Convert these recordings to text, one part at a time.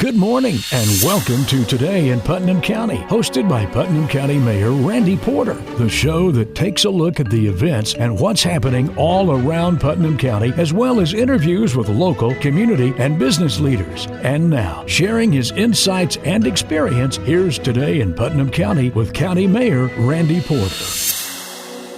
Good morning and welcome to Today in Putnam County, hosted by Putnam County Mayor Randy Porter, the show that takes a look at the events and what's happening all around Putnam County, as well as interviews with local, community, and business leaders. And now, sharing his insights and experience, here's Today in Putnam County with County Mayor Randy Porter.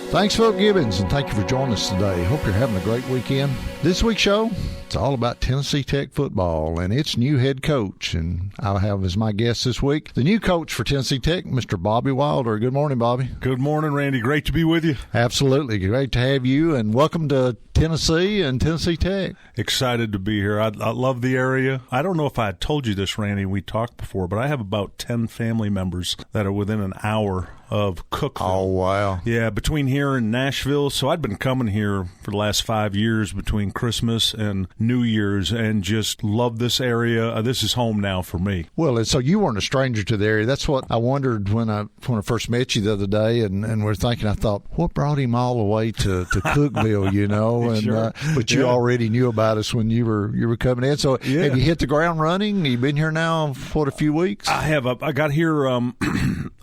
Thanks, Phil Gibbons, and thank you for joining us today. Hope you're having a great weekend. This week's show, it's all about Tennessee Tech football and its new head coach. And I'll have as my guest this week the new coach for Tennessee Tech, Mr. Bobby Wilder. Good morning, Bobby. Good morning, Randy. Great to be with you. Absolutely. Great to have you, and welcome to Tennessee and Tennessee Tech. Excited to be here. I love the area. I don't know if I had told you this, Randy, we talked before, but I have about 10 family members that are within an hour of Cookville. Oh, wow. Yeah, between here and Nashville. So I'd been coming here for the last 5 years between Christmas and New Year's and just love this area. This is home now for me. Well, and so you weren't a stranger to the area. That's what I wondered when I first met you the other day, and we're thinking, I thought, what brought him all the way to Cookville, you know? And Sure. But you already knew about us when you were coming in. So Yeah. Have you hit the ground running? You've been here now for a few weeks? I have. I got here.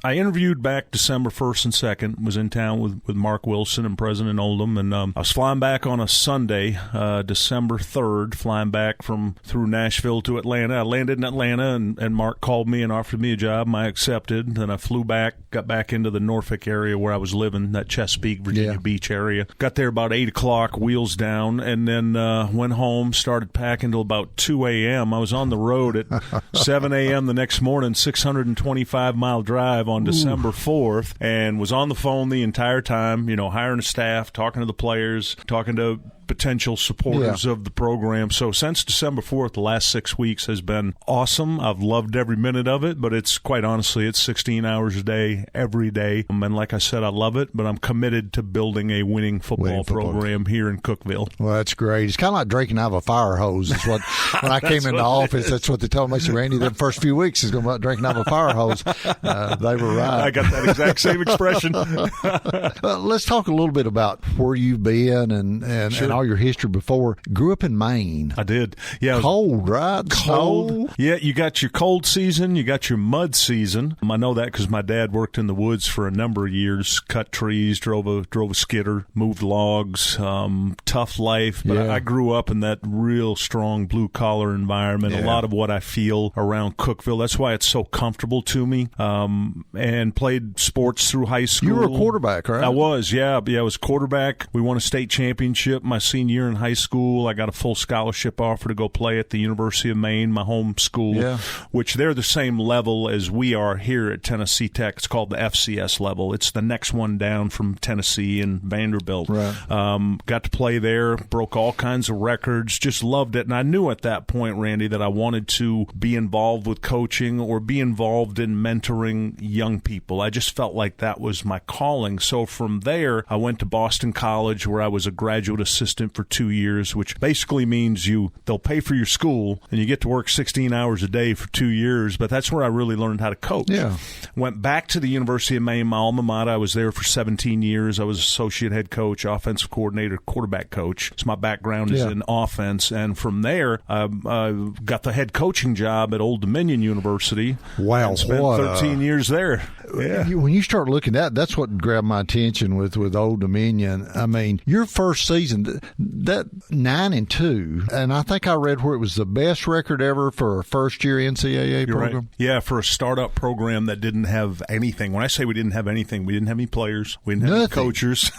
I interviewed back December 1st and 2nd, was in town with Mark Wilson and President Oldham, and I was flying back on a Sunday, December 3rd, flying back through Nashville to Atlanta. I landed in Atlanta, and Mark called me and offered me a job, and I accepted. Then I flew back, got back into the Norfolk area where I was living, that Chesapeake, Virginia Beach area. Got there about 8 o'clock, wheels down, and then went home, started packing till about 2 a.m. I was on the road at 7 a.m. the next morning, 625-mile drive on December 4th, and was on the phone the entire time, hiring a staff, talking to the players, talking to potential supporters of the program. So since December 4th, the last 6 weeks has been awesome. I've loved every minute of it, but it's quite honestly, it's 16 hours a day, every day. And like I said, I love it, but I'm committed to building a winning football program here in Cookville. Well, that's great. It's kind of like drinking out of a fire hose. Is what when I came into office, that's what they told me. I said, Randy, the first few weeks is going to be like drinking out of a fire hose. They were right. I got that exact same expression. Let's talk a little bit about where you've been and Sure. all your history before. Grew up in Maine. I did. Yeah. Cold, right? Cold. Snow. Yeah, you got your cold season, you got your mud season. I know that because my dad worked in the woods for a number of years, cut trees, drove a skidder, moved logs, tough life. But I grew up in that real strong blue-collar environment. A lot of what I feel around Cookville. That's why it's so comfortable to me. And played sports through high school. You were a quarterback, right? I was, yeah. I was quarterback. We won a state championship my senior year in high school. I got a full scholarship offer to go play at the University of Maine, my home school, which they're the same level as we are here at Tennessee Tech. It's called the FCS level. It's the next one down from Tennessee and Vanderbilt. Right. Got to play there, broke all kinds of records, just loved it. And I knew at that point, Randy, that I wanted to be involved with coaching or be involved in mentoring young people. I just felt like that was my calling. So from there, I went to Boston College, where I was a graduate assistant for 2 years, which basically means they'll pay for your school and you get to work 16 hours a day for 2 years. But that's where I really learned how to coach. Yeah. Went back to the University of Maine, my alma mater. I was there for 17 years. I was associate head coach, offensive coordinator, quarterback coach. So my background is in offense. And from there, I got the head coaching job at Old Dominion University. Wow. And spent 13 years there. Yeah. When you start looking at that's what grabbed my attention with Old Dominion. I mean, your first season, that 9-2, and I think I read where it was the best record ever for a first-year NCAA You're program. Right. Yeah, for a startup program that didn't have anything. When I say we didn't have anything, we didn't have any players. We didn't have any coaches.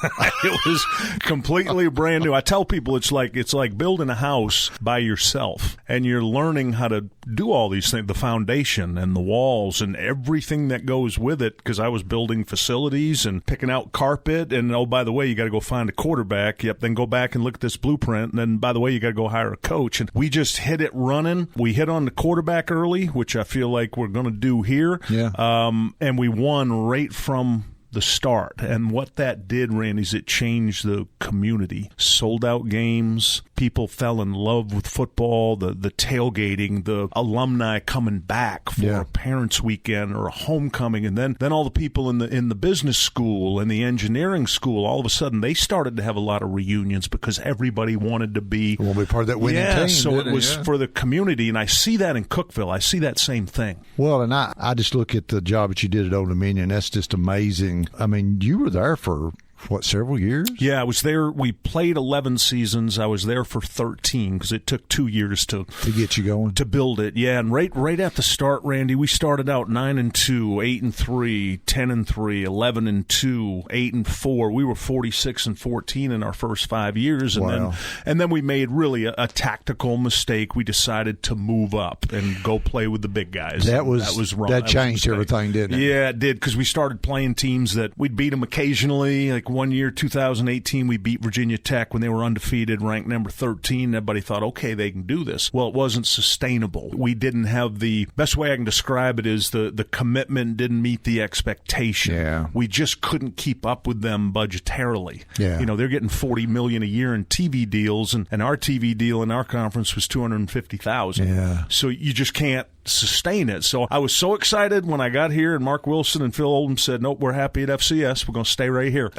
It was completely brand new. I tell people it's like building a house by yourself, and you're learning how to do all these things, the foundation and the walls and everything that goes with it, because I was building facilities and picking out carpet, and oh, by the way, you got to go find a quarterback. Yep, then go back and look at this blueprint, and then, by the way, you got to go hire a coach. And we just hit it running. We hit on the quarterback early, which I feel like we're going to do here. Yeah. And we won right from the start. And what that did, Randy, is it changed the community. Sold-out games, people fell in love with football, the tailgating, the alumni coming back for a parents' weekend or a homecoming, and then all the people in the business school and the engineering school, all of a sudden they started to have a lot of reunions because everybody wanted to be part of that winning team. So it was for the community, and I see that in Cookeville. I see that same thing. Well, and I just look at the job that you did at Old Dominion. That's just amazing. I mean, you were there for several years? Yeah, I was there. We played 11 seasons. I was there for 13 because it took 2 years to get you going, to build it. Yeah, and right at the start, Randy, we started out 9-2, 8-3, 10-3, 11-2, 8-4. We were 46-14 in our first 5 years, and then we made really a tactical mistake. We decided to move up and go play with the big guys. That was wrong. That changed everything, didn't it? Yeah, it did, because we started playing teams that we'd beat them occasionally. Like one year, 2018, we beat Virginia Tech when they were undefeated, ranked number 13. Everybody thought, okay, they can do this. Well, it wasn't sustainable. We didn't have the best way I can describe it is the commitment didn't meet the expectation. Yeah. We just couldn't keep up with them budgetarily. Yeah. You know, they're getting $40 million a year in TV deals, and our TV deal in our conference was $250,000. Yeah. So you just can't sustain it. So I was so excited when I got here, and Mark Wilson and Phil Oldham said, nope, we're happy at FCS. We're going to stay right here.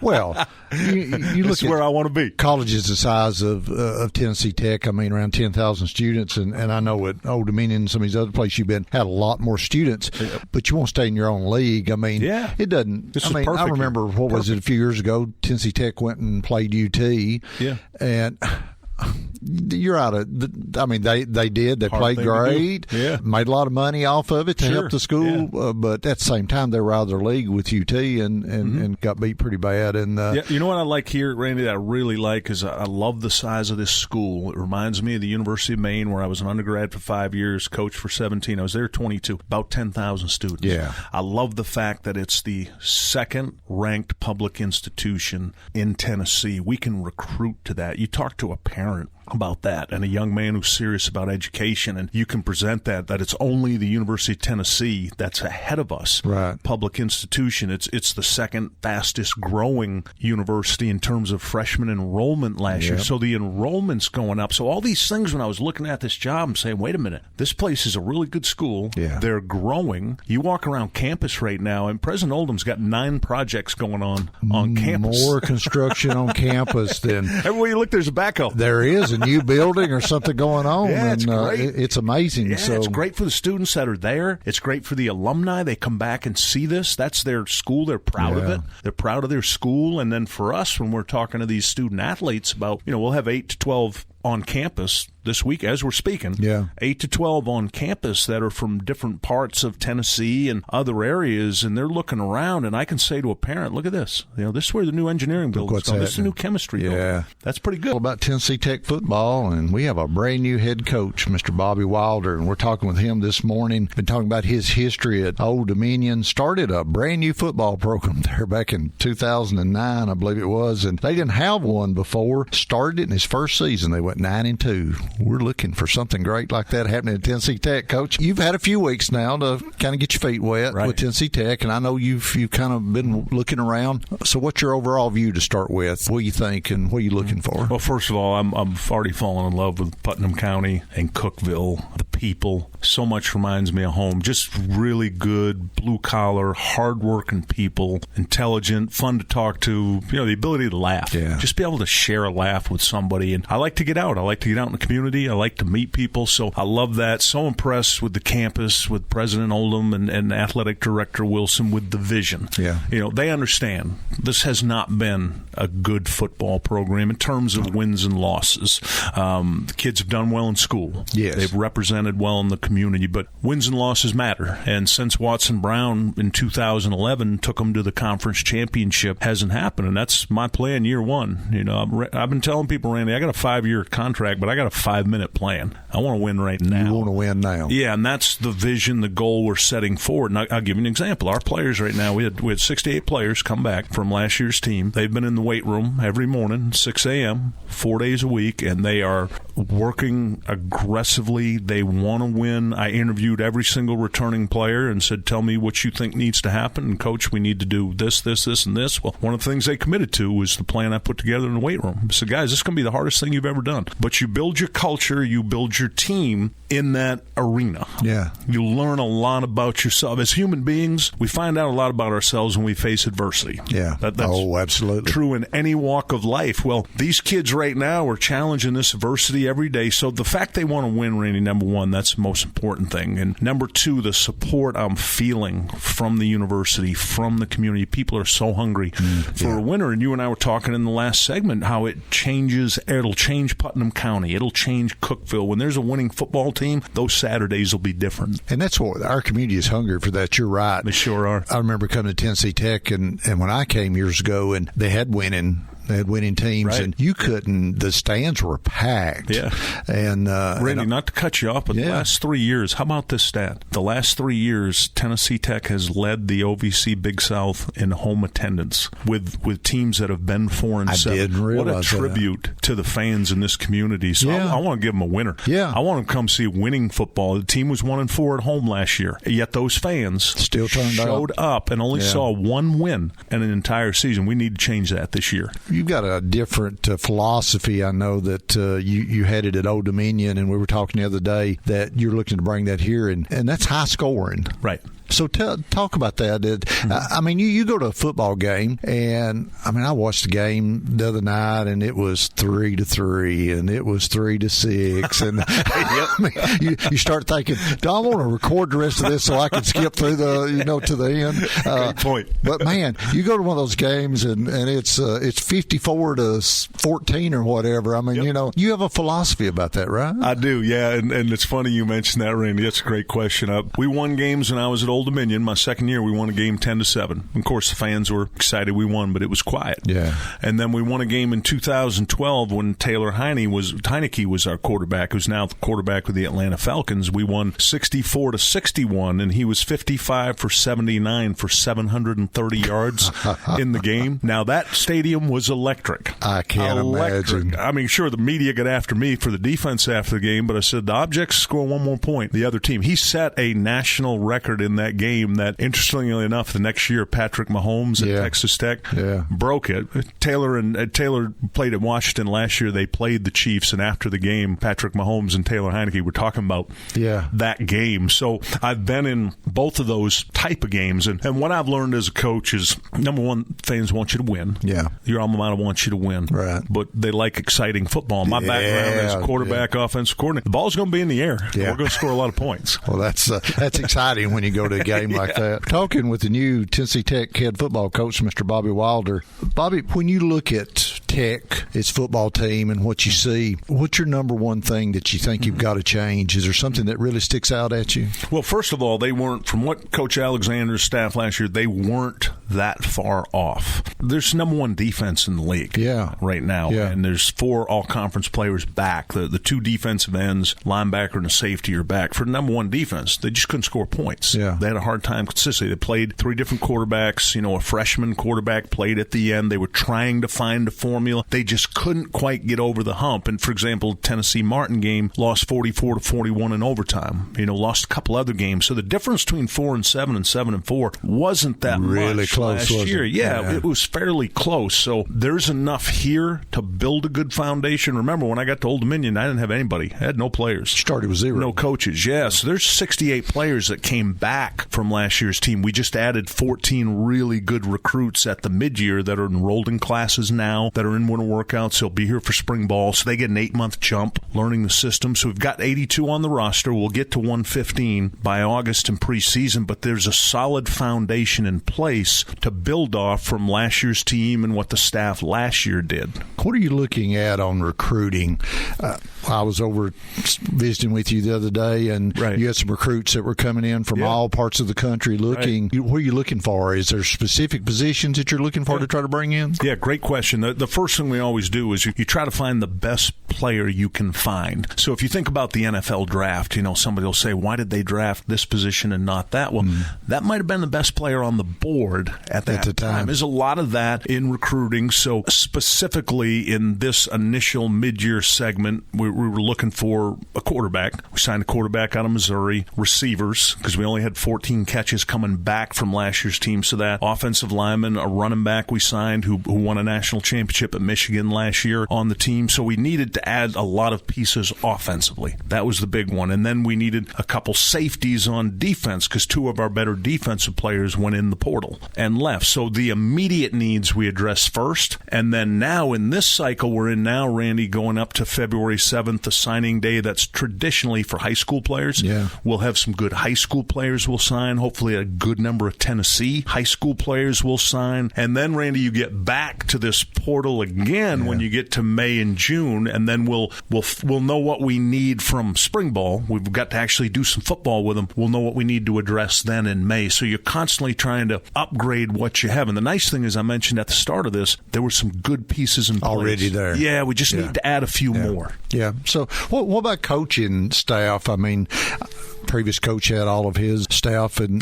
Well, you look at where I want to be. Colleges the size of Tennessee Tech, I mean, around 10,000 students, and I know at Old Dominion and some of these other places you've been had a lot more students, but you won't stay in your own league. I mean, it doesn't. I remember, was it, a few years ago, Tennessee Tech went and played UT, and you're out of. I mean, they did. They played great. Yeah. Made a lot of money off of it to help the school. Yeah. But at the same time, they were out of their league with UT and got beat pretty bad. And you know what I like here, Randy? That I really like is I love the size of this school. It reminds me of the University of Maine, where I was an undergrad for 5 years, coach for 17. I was there 22. About 10,000 students. Yeah. I love the fact that it's the second-ranked public institution in Tennessee. We can recruit to that. You talk to a parent about that and a young man who's serious about education, and you can present that it's only the University of Tennessee that's ahead of us. Right. Public institution. It's the second fastest growing university in terms of freshman enrollment last year. So the enrollment's going up. So all these things, when I was looking at this job, I'm saying, wait a minute, this place is a really good school. Yeah. They're growing. You walk around campus right now, and President Oldham's got 9 projects going on campus. More construction on campus than everywhere you look, there's a backhoe. There is a new building or something going on. Yeah, it's great. It's amazing. Yeah, so it's great for the students that are there. It's great for the alumni. They come back and see this. That's their school. They're proud of it. They're proud of their school. And then for us, when we're talking to these student athletes about, we'll have 8 to 12 on campus this week as we're speaking. 8 to 12 on campus that are from different parts of Tennessee and other areas, and they're looking around, and I can say to a parent, look at this. This is where the new engineering building's going. This is the new chemistry building. That's pretty good. All about Tennessee Tech football, and we have a brand new head coach, Mr. Bobby Wilder, and we're talking with him this morning. Been talking about his history at Old Dominion. Started a brand new football program there back in 2009, I believe it was, and they didn't have one before. Started it in his first season. They went 9-2. We're looking for something great like that happening at Tennessee Tech, Coach. You've had a few weeks now to kind of get your feet wet with Tennessee Tech, and I know you've kind of been looking around. So what's your overall view to start with? What do you think, and what are you looking for? Well, first of all, I'm already fallen in love with Putnam County and Cookeville. The people, so much reminds me of home. Just really good, blue-collar, hard-working people, intelligent, fun to talk to, the ability to laugh. Yeah. Just be able to share a laugh with somebody. And I like to get out. I like to get out in the community. I like to meet people. So I love that. So impressed with the campus, with President Oldham and Athletic Director Wilson with the vision. Yeah. They understand this has not been a good football program in terms of wins and losses. The kids have done well in school. Yes. They've represented well in the community, but wins and losses matter. And since Watson Brown in 2011 took them to the conference championship, hasn't happened. And that's my plan year one. I've been telling people, Randy, I got a 5-year contract, but I got a 5-minute plan. I want to win right now. You want to win now. Yeah, and that's the vision, the goal we're setting forward. And I'll give you an example. Our players right now, we had 68 players come back from last year's team. They've been in the weight room every morning, 6 a.m., 4 days a week, and they are working aggressively. They want to win. I interviewed every single returning player and said, tell me what you think needs to happen. And, Coach, we need to do this, this, this, and this. Well, one of the things they committed to was the plan I put together in the weight room. I said, guys, this is going to be the hardest thing you've ever done. But you build your culture, you build your team in that arena. Yeah. You learn a lot about yourself. As human beings, we find out a lot about ourselves when we face adversity. Yeah. That's absolutely true in any walk of life. Well, these kids right now are challenging this adversity every day. So the fact they want to win, Randy, number one, that's the most important thing. And number two, the support I'm feeling from the university, from the community. People are so hungry for a winner. And you and I were talking in the last segment how it'll change Putnam County. It'll change Cookeville. When there's a winning football team, those Saturdays will be different. And that's what our community is hungry for. That. You're right. They sure are. I remember coming to Tennessee Tech, and when I came years ago, and they had winning teams, right. And you couldn't. The stands were packed. Yeah. And Randy, not to cut you off, but the last 3 years, how about this stat? The last 3 years, Tennessee Tech has led the OVC Big South in home attendance with teams that have been 4-7. I didn't realize what a tribute to the fans in this community. So I want to give them a winner. Yeah. I want them to come see winning football. The team was 1-4 at home last year. Yet those fans still showed up and only saw one win in an entire season. We need to change that this year. You've got a different philosophy. I know that you had it at Old Dominion, and we were talking the other day that you're looking to bring that here, and that's high scoring. Right. So talk about that. I mean, you go to a football game, and I watched the game the other night, and it was 3-3, and it was 3-6, and you start thinking, do I want to record the rest of this so I can skip through to the end? Great point. But man, you go to one of those games, and it's 54-14 or whatever. You have a philosophy about that, right? I do, yeah, and it's funny you mentioned that, Randy. That's a great question. We won games when I was at Old Dominion. My second year, we won a game 10-7. Of course, the fans were excited we won, but it was quiet. Yeah. And then we won a game in 2012 when Taylor Heineke was our quarterback, who's now the quarterback with the Atlanta Falcons. We won 64-61, and he was 55 for 79 for 730 yards in the game. Now that stadium was electric. I can't imagine. Sure, the media got after me for the defense after the game, but I said the Objects score one more point. The other team. He set a national record in that game that, interestingly enough, the next year Patrick Mahomes at Texas Tech broke it. Taylor played at Washington last year. They played the Chiefs, and after the game, Patrick Mahomes and Taylor Heineke were talking about that game. So I've been in both of those type of games, and what I've learned as a coach is, number one, fans want you to win. Yeah. Your alma mater wants you to win. Right. But they like exciting football. My background as a quarterback, offensive coordinator, the ball's going to be in the air. Yeah. We're going to score a lot of points. Well, that's exciting when you go to a game like that. Talking with the new Tennessee Tech head football coach, Mr. Bobby Wilder. Bobby, when you look at Tech, its football team, and what you see, what's your number one thing that you think you've got to change? Is there something that really sticks out at you? Well, first of all, they weren't, from what Coach Alexander's staff last year, they weren't that far off. There's number one defense in the league right now, and there's 4 all-conference players back. The 2 defensive ends, linebacker and a safety, are back. For number one defense, they just couldn't score points. Yeah. They had a hard time consistently. They played 3 different quarterbacks. A freshman quarterback played at the end. They were trying to find a formula. They just couldn't quite get over the hump. And, for example, Tennessee Martin game lost 44-41 in overtime. Lost a couple other games. So the difference between 4-7 and 7-4 wasn't that really much close last year. Yeah, it was fairly close. So there's enough here to build a good foundation. Remember, when I got to Old Dominion, I didn't have anybody. I had no players. Started with 0. No coaches. Yeah, so there's 68 players that came back from last year's team. We just added 14 really good recruits at the mid-year that are enrolled in classes now, that are in winter workouts. They'll be here for spring ball, so they get an 8-month jump learning the system. So we've got 82 on the roster. We'll get to 115 by August in preseason, but there's a solid foundation in place to build off from last year's team and what the staff last year did. What are you looking at on recruiting? I was over visiting with you the other day, and you had some recruits that were coming in from all parts of the country looking. What are you looking for? Is there specific positions that you're looking for to try to bring in? Yeah, great question. The first thing we always do is you try to find the best player you can find. So if you think about the NFL draft, somebody will say, why did they draft this position and not that? Well, that might have been the best player on the board at the time. There's a lot of that in recruiting. So specifically in this initial mid-year segment, we were looking for a quarterback. We signed a quarterback out of Missouri, receivers, because we only had 14 catches coming back from last year's team. So that offensive lineman, a running back we signed who won a national championship at Michigan last year on the team. So we needed to add a lot of pieces offensively. That was the big one. And then we needed a couple safeties on defense because two of our better defensive players went in the portal and left. So the immediate needs we addressed first. And then now in this cycle we're in now, Randy, going up to February 7th, the signing day that's traditionally for high school players. Yeah. We'll have some good high school players we'll sign. Hopefully a good number of Tennessee high school players will sign. And then, Randy, you get back to this portal again when you get to May and June, and then we'll know what we need from spring ball. We've got to actually do some football with them. We'll know what we need to address then in May. So you're constantly trying to upgrade what you have. And the nice thing is, I mentioned at the start of this, there were some good pieces in place. Already there. Yeah, we just need to add a few more. Yeah. So what about coaching staff? I mean, previous coach had all of his staff, and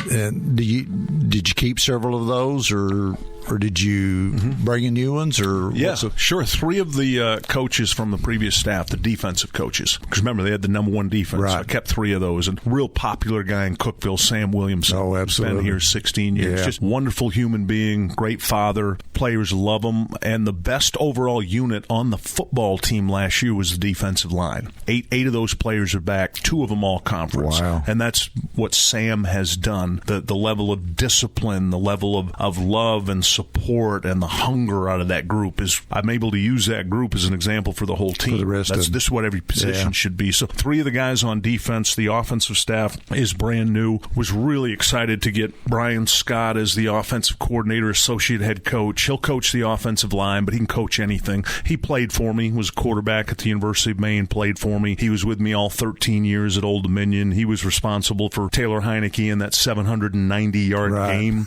did you keep several of those, or did you bring in new ones? Or sure. 3 of the coaches from the previous staff, the defensive coaches, because remember they had the number 1 defense. Right. So I kept 3 of those. And real popular guy in Cookeville, Sam Williamson. Oh, absolutely. Been here 16 years. Yeah. Just wonderful human being, great father. Players love him. And the best overall unit on the football team last year was the defensive line. 8 of those players are back. 2 of them all conference. Wow. And that's what Sam has done. The level of discipline, the level of love and support and the hunger out of that group is, I'm able to use that group as an example for the whole team. For the rest This is what every position should be. So 3 of the guys on defense, the offensive staff is brand new. Was really excited to get Brian Scott as the offensive coordinator, associate head coach. He'll coach the offensive line, but he can coach anything. He played for me, was a quarterback at the University of Maine, played for me. He was with me all 13 years at Old Dominion. He was responsible for Taylor Heineke in that 790-yard game.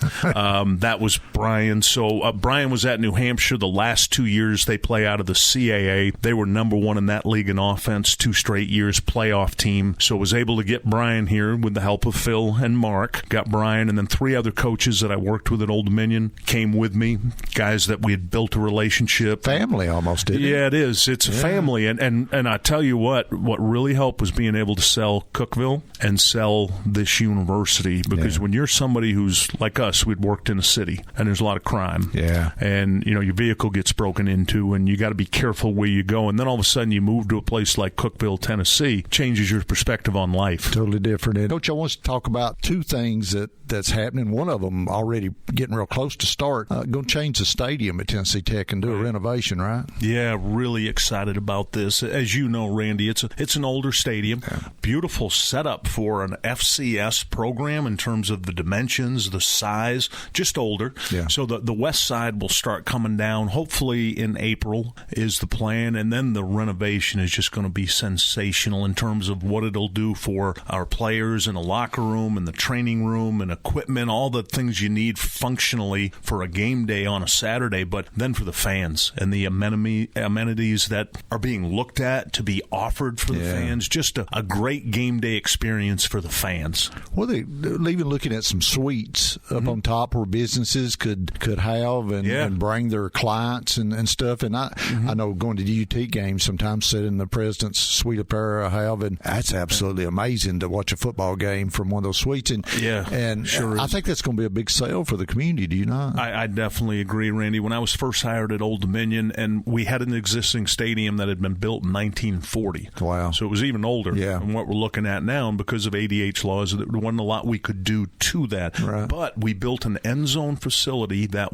That was Brian. So Brian was at New Hampshire the last 2 years they play out of the CAA. They were number 1 in that league in offense 2 straight years, playoff team. So was able to get Brian here with the help of Phil and Mark. Got Brian, and then 3 other coaches that I worked with at Old Dominion came with me, guys that we had built a relationship. Family almost, didn't it? Yeah, it is. It's a family. And I tell you what really helped was being able to sell Cookeville and sell this university, because when you're somebody who's like us, we'd worked in a city and there's a lot of crime. Yeah. And your vehicle gets broken into and you got to be careful where you go. And then all of a sudden you move to a place like Cookeville, Tennessee, changes your perspective on life. Totally different. And Coach, I want to talk about 2 things that's happening. One of them already getting real close to start. Going to change the stadium at Tennessee Tech and do a renovation, right? Yeah, really excited about this. As you know, Randy, it's an older stadium. Yeah. Beautiful setup for an FCS program in terms of the dimensions, the size, just older. Yeah. So the west side will start coming down, hopefully in April is the plan, and then the renovation is just going to be sensational in terms of what it'll do for our players in the locker room and the training room and equipment, all the things you need functionally for a game day on a Saturday, but then for the fans and the amenities that are being looked at to be offered for the fans. Just a great game day experience for the fans. Well, they're even looking at some suites up on top where businesses could have and bring their clients and stuff. And I know going to the UT games sometimes sit in the president's suite up there and that's absolutely amazing to watch a football game from one of those suites. And sure I think that's going to be a big sale for the community. Do you not? I definitely agree, Randy. When I was first hired at Old Dominion, and we had an existing stadium that had been built in 1940. Wow. So it was even older than what we're looking at now. And because of ADH laws, there wasn't a lot we could do to that. Right. But we built an end zone facility that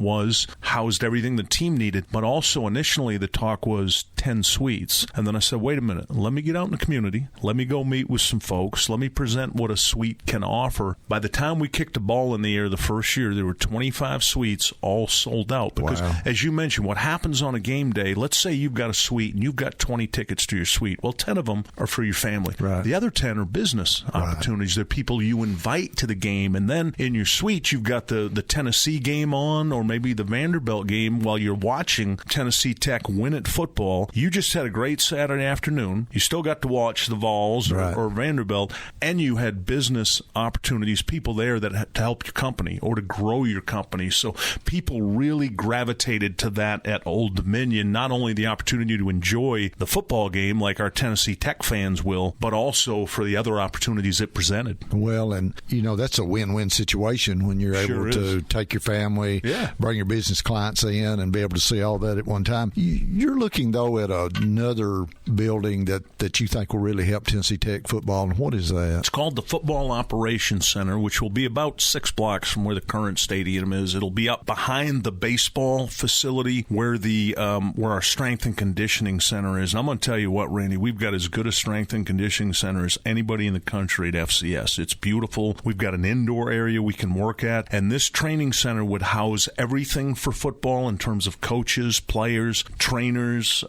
housed everything the team needed. But also initially the talk was 10 suites. And then I said, wait a minute, let me get out in the community. Let me go meet with some folks. Let me present what a suite can offer. By the time we kicked the ball in the air the first year, there were 25 suites all sold out. Because as you mentioned, what happens on a game day, let's say you've got a suite and you've got 20 tickets to your suite. Well, 10 of them are for your family. Right. The other 10 are business opportunities. They're people you invite to the game. And then in your suite, you've got the Tennessee game on son or maybe the Vanderbilt game while you're watching Tennessee Tech win at football. You just had a great Saturday afternoon. You still got to watch the Vols or Vanderbilt, and you had business opportunities, people there that had to help your company or to grow your company. So people really gravitated to that at Old Dominion, not only the opportunity to enjoy the football game like our Tennessee Tech fans will, but also for the other opportunities it presented. Well, and, that's a win-win situation when you're able to take your family, bring your business clients in, and be able to see all that at one time. You're looking, though, at another building that you think will really help Tennessee Tech football, and what is that? It's called the Football Operations Center, which will be about 6 blocks from where the current stadium is. It'll be up behind the baseball facility where where our strength and conditioning center is. And I'm going to tell you what, Randy, we've got as good a strength and conditioning center as anybody in the country at FCS. It's beautiful. We've got an indoor area we can work at, and this training center would house everything for football in terms of coaches, players, trainers,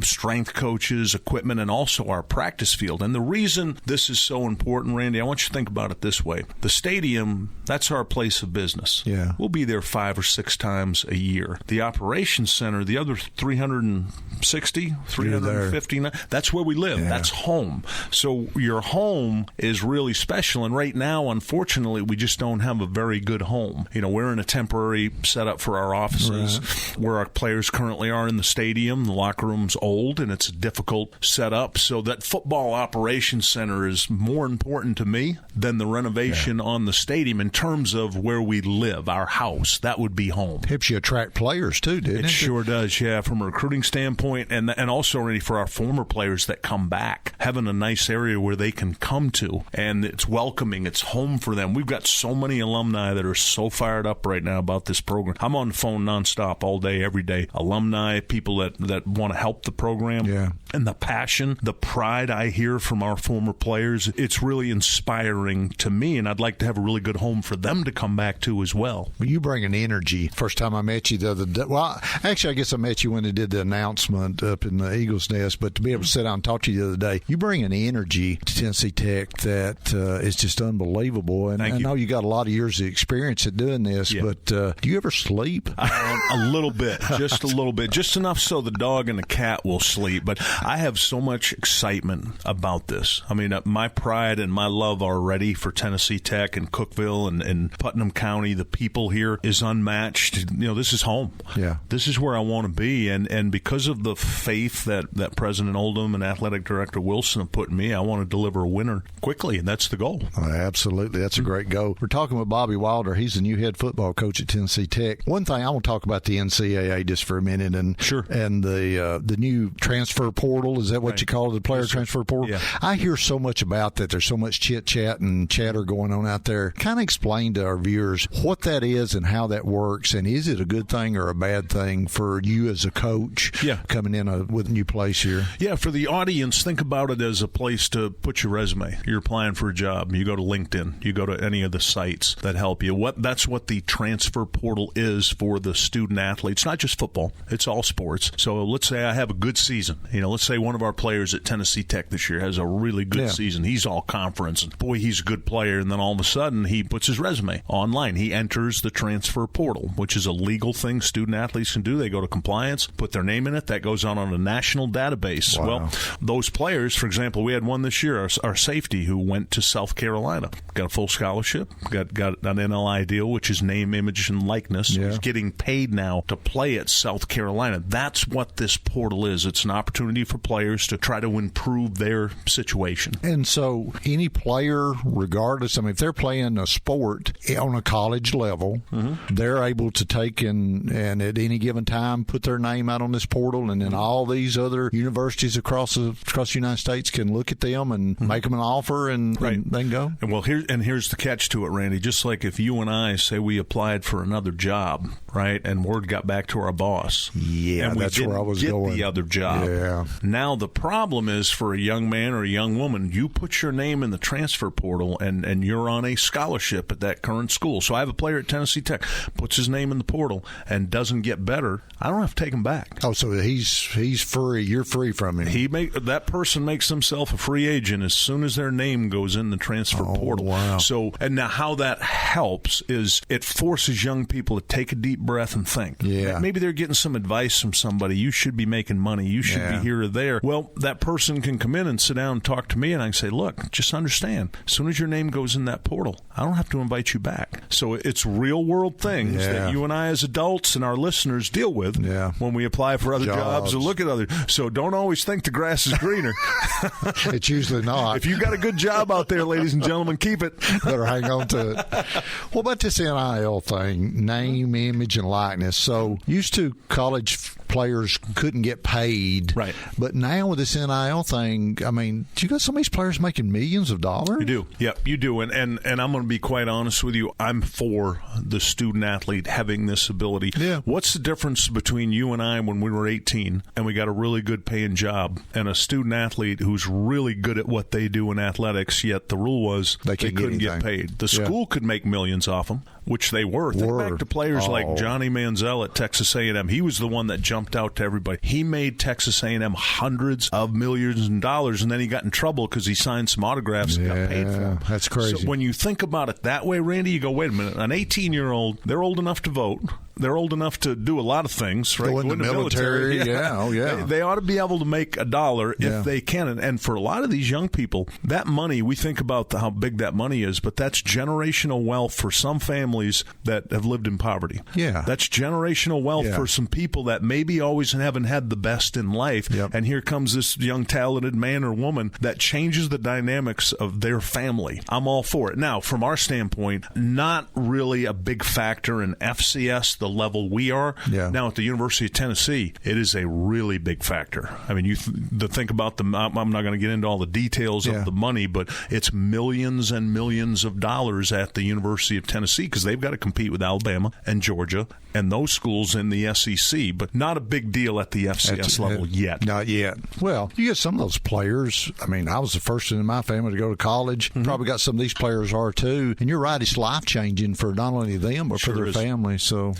strength coaches, equipment, and also our practice field. And the reason this is so important, Randy, I want you to think about it this way. The stadium, that's our place of business. Yeah. We'll be there 5 or 6 times a year. The operations center, the other 360, 350, that's where we live. Yeah. That's home. So your home is really special. And right now, unfortunately, we just don't have a very good home. We're in a temporary setup for our offices where our players currently are in the stadium. The locker room's old, and it's a difficult setup. So that football operations center is more important to me than the renovation on the stadium in terms of where we live, our house. That would be home. Helps you attract players, too, doesn't it? It sure does, yeah, from a recruiting standpoint, and also really for our former players that come back, having a nice area where they can come to, and it's welcoming, it's home for them. We've got so many alumni that are so fired up right now about this program. I'm on the phone nonstop all day, every day. Alumni, people that want to help the program, and the passion, the pride I hear from our former players, it's really inspiring to me, and I'd like to have a really good home for them to come back to as well. You bring an energy. First time I met you the other day, well, actually, I guess I met you when they did the announcement up in the Eagles Nest, but to be able to sit down and talk to you the other day, you bring an energy to Tennessee Tech that is just unbelievable. And I know you got a lot of years of experience at doing this, but do you ever sleep? A little bit, just a little bit, just enough so the dog and the cat will sleep. But I have so much excitement about this. I mean, my pride and my love already for Tennessee Tech and Cookeville and Putnam County, the people here, is unmatched. This is home. Yeah. This is where I want to be. And because of the faith that President Oldham and Athletic Director Wilson have put in me, I want to deliver a winner quickly, and that's the goal. Absolutely. That's a great goal. We're talking with Bobby Wilder. He's the new head football coach at Tennessee Tech. One thing, I want to talk about the NCAA just for a minute, and the new transfer portal. Is that what you call it, the player transfer portal? Yeah. I hear so much about that. There's so much chit-chat and chatter going on out there. Kind of explain to our viewers what that is and how that works, and is it a good thing or a bad thing for you as a coach coming in with a new place here? Yeah, for the audience, think about it as a place to put your resume. You're applying for a job. You go to LinkedIn. You go to any of the sites that help you. That's what the transfer portal is for the student athletes. Not just football. It's all sports. So let's say I have a good season. Let's say one of our players at Tennessee Tech this year has a really good season. He's all conference. And boy, he's a good player. And then all of a sudden, he puts his resume online. He enters the transfer portal, which is a legal thing student athletes can do. They go to compliance, put their name in it. That goes on a national database. Wow. Well, those players, for example, we had one this year, our safety, who went to South Carolina, got a full scholarship, got an NLI deal, which is name, image, and likeness. He's getting paid now to play at South Carolina. That's what this portal is. It's an opportunity for players to try to improve their situation. And so any player, regardless, if they're playing a sport on a college level, they're able to take and at any given time put their name out on this portal, and then all these other universities across the United States can look at them and make them an offer and then go. And well, here's the catch to it, Randy. Just like if you and I say we applied for another job, right, and word got back to our boss, and that's where I was going. Get the other job. Yeah. Now the problem is for a young man or a young woman, you put your name in the transfer portal and you're on a scholarship at that current school. So I have a player at Tennessee Tech, puts his name in the portal and doesn't get better. I don't have to take him back. Oh, so he's free. You're free from him. That person makes himself a free agent as soon as their name goes in the transfer portal. Wow. So, and now how that helps is it forces young people to take a deep breath and think. Yeah. Maybe they're getting some advice from somebody. You should be making money. You should be here or there. Well, that person can come in and sit down and talk to me, and I can say, look, just understand, as soon as your name goes in that portal, I don't have to invite you back. So it's real-world things that you and I as adults and our listeners deal with when we apply for other jobs or look at others. So don't always think the grass is greener. It's usually not. If you've got a good job out there, ladies and gentlemen, keep it. Better hang on to it. What about this NIL thing, name, image, and likeness? So used to college players couldn't get paid. Right. But now with this NIL thing, I mean, you got some of these players making millions of dollars? You do. Yep, you do. And I'm going to be quite honest with you. I'm for the student athlete having this ability. Yeah. What's the difference between you and I when we were 18 and we got a really good paying job and a student athlete who's really good at what they do in athletics, yet the rule was they couldn't get paid. The school could make millions off them, which they were. Think back to players like Johnny Manziel at Texas A&M. He was the one that jumped out to everybody. He made Texas A&M hundreds of millions of dollars, and then he got in trouble because he signed some autographs and got paid for them. That's crazy. So when you think about it that way, Randy, you go, wait a minute, an 18-year-old, they're old enough to vote. They're old enough to do a lot of things, right? Go in the military. They ought to be able to make a dollar if they can. And for a lot of these young people, that money, we think about how big that money is, but that's generational wealth for some families that have lived in poverty. Yeah. That's generational wealth for some people that maybe always haven't had the best in life. Yep. And here comes this young, talented man or woman that changes the dynamics of their family. I'm all for it. Now, from our standpoint, not really a big factor in FCS, the level we are. Yeah. Now, at the University of Tennessee, it is a really big factor. I mean, think about I'm not going to get into all the details of the money, but it's millions and millions of dollars at the University of Tennessee because they've got to compete with Alabama and Georgia and those schools in the SEC, but not a big deal at the FCS level yet. Not yet. Well, you get some of those players. I mean, I was the first in my family to go to college. Mm-hmm. Probably got some of these players are too. And you're right, it's life-changing for not only them, but for their family. So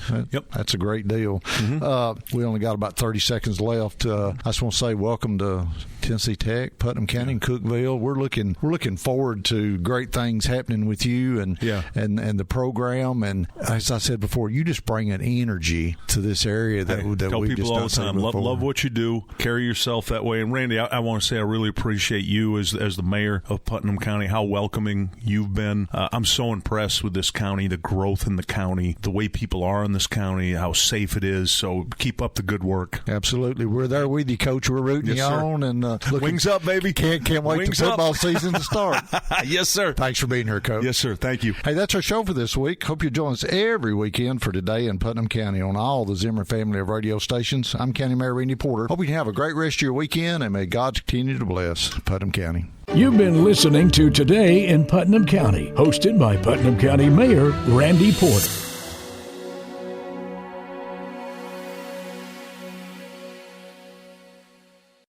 that's a great deal. Mm-hmm. We only got about 30 seconds left. I just want to say welcome to Tennessee Tech, Putnam County, and Cookeville. We're looking forward to great things happening with you and the program. And as I said before, you just bring an energy to this area that tell we people just all the time. Love what you do. Carry yourself that way. And Randy, I want to say I really appreciate you as the mayor of Putnam County. How welcoming you've been. I'm so impressed with this county, the growth in the county, the way people are in this county, how safe it is. So keep up the good work. Absolutely, we're there with you, Coach. We're rooting you on, and wings up, baby. Can't wait wings for football season to start. Yes, sir. Thanks for being here, Coach. Yes, sir. Thank you. Hey, that's our show for this week. Hope you join us every weekend for Today in Putnam County on all the Zimmer family of radio stations. I'm County Mayor Randy Porter. Hope you can have a great rest of your weekend, and may God continue to bless Putnam County. You've been listening to Today in Putnam County, hosted by Putnam County Mayor Randy Porter.